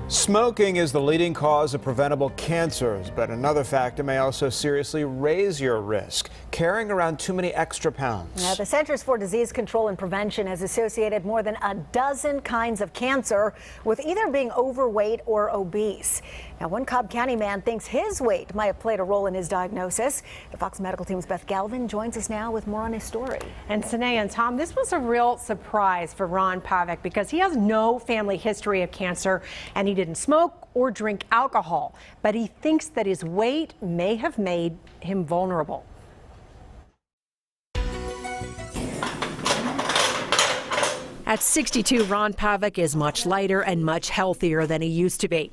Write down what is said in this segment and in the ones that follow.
Smoking is the leading cause of preventable cancers, but another factor may also seriously raise your risk, carrying around too many extra pounds. Now, the Centers for Disease Control and Prevention has associated more than a dozen kinds of cancer with either being overweight or obese. Now, one Cobb County man thinks his weight might have played a role in his diagnosis. The Fox Medical Team's Beth Galvin joins us now with more on his story. And Sine and Tom, this was a real surprise for Ron Pavuk because he has no family history of cancer and he didn't smoke or drink alcohol, but he thinks that his weight may have made him vulnerable. At 62, Ron Pavuk is much lighter and much healthier than he used to be.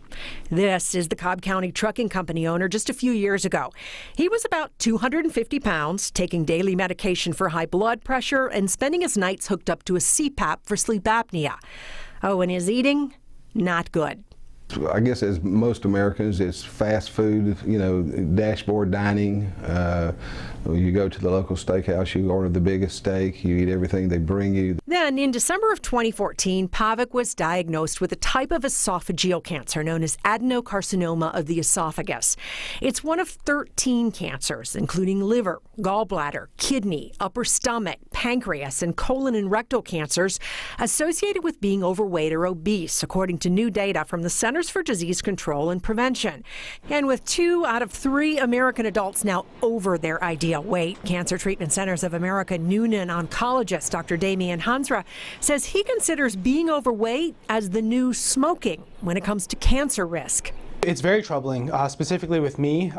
This is the Cobb County trucking company owner just a few years ago. He was about 250 pounds, taking daily medication for high blood pressure and spending his nights hooked up to a CPAP for sleep apnea. Oh, and his eating? Not good. I guess as most Americans, it's fast food, dashboard dining. You go to the local steakhouse, you order the biggest steak, you eat everything they bring you. Then in December of 2014, Pavuk was diagnosed with a type of esophageal cancer known as adenocarcinoma of the esophagus. It's one of 13 cancers, including liver, gallbladder, kidney, upper stomach, pancreas, and colon and rectal cancers associated with being overweight or obese, according to new data from the Centers for Disease Control and Prevention. And with 2 out of 3 American adults now over their ideal weight, Cancer Treatment Centers of America Noonan oncologist Dr. Damian Hansra says he considers being overweight as the new smoking when it comes to cancer risk. It's very troubling, specifically with me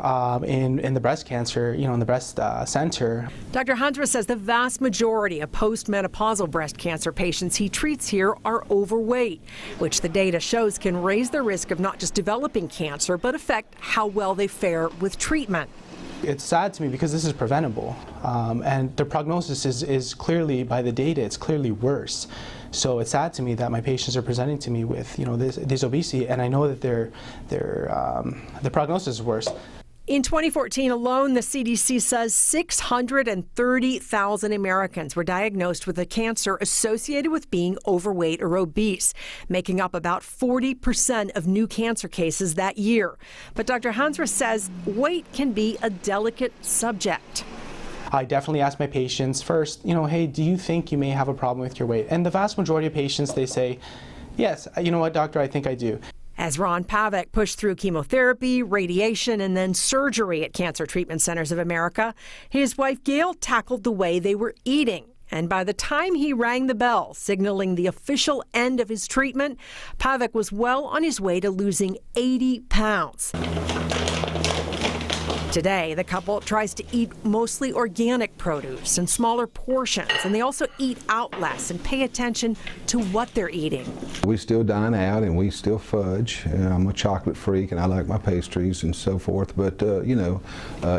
in the breast cancer, in the breast center. Dr. Hansra says the vast majority of postmenopausal breast cancer patients he treats here are overweight, which the data shows can raise the risk of not just developing cancer, but affect how well they fare with treatment. It's sad to me because this is preventable, and the prognosis is clearly, by the data, it's clearly worse. So it's sad to me that my patients are presenting to me with, this obesity, and I know that the prognosis is worse. In 2014 alone, the CDC says 630,000 Americans were diagnosed with a cancer associated with being overweight or obese, making up about 40% of new cancer cases that year. But Dr. Hansra says weight can be a delicate subject. I definitely ask my patients first, hey, do you think you may have a problem with your weight? And the vast majority of patients, they say, yes, you know what, doctor, I think I do. As Ron Pavuk pushed through chemotherapy, radiation, and then surgery at Cancer Treatment Centers of America, his wife Gail tackled the way they were eating. And by the time he rang the bell, signaling the official end of his treatment, Pavuk was well on his way to losing 80 pounds. Today, the couple tries to eat mostly organic produce and smaller portions, and they also eat out less and pay attention to what they're eating. We still dine out and we still fudge. I'm a chocolate freak and I like my pastries and so forth, but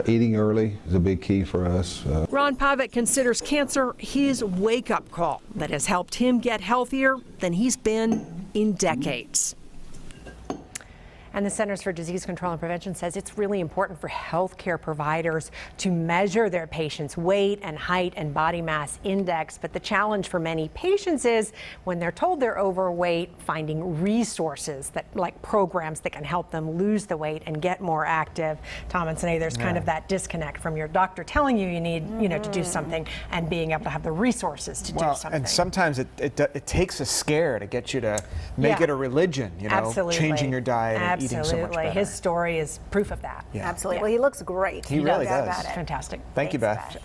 eating early is a big key for us. Ron Pavuk considers cancer his wake-up call that has helped him get healthier than he's been in decades. And the Centers for Disease Control and Prevention says it's really important for healthcare providers to measure their patients' weight and height and body mass index. But the challenge for many patients is when they're told they're overweight, finding resources like programs that can help them lose the weight and get more active. Tom and Sine, there's kind of that disconnect from your doctor telling you need to do something and being able to have the resources to do something. And sometimes it takes a scare to get you to make it a religion, Absolutely. Changing your diet and eating so much better. His story is proof of that. Absolutely. Well, he looks great. He really does. Fantastic. Thank you, Beth. Beth.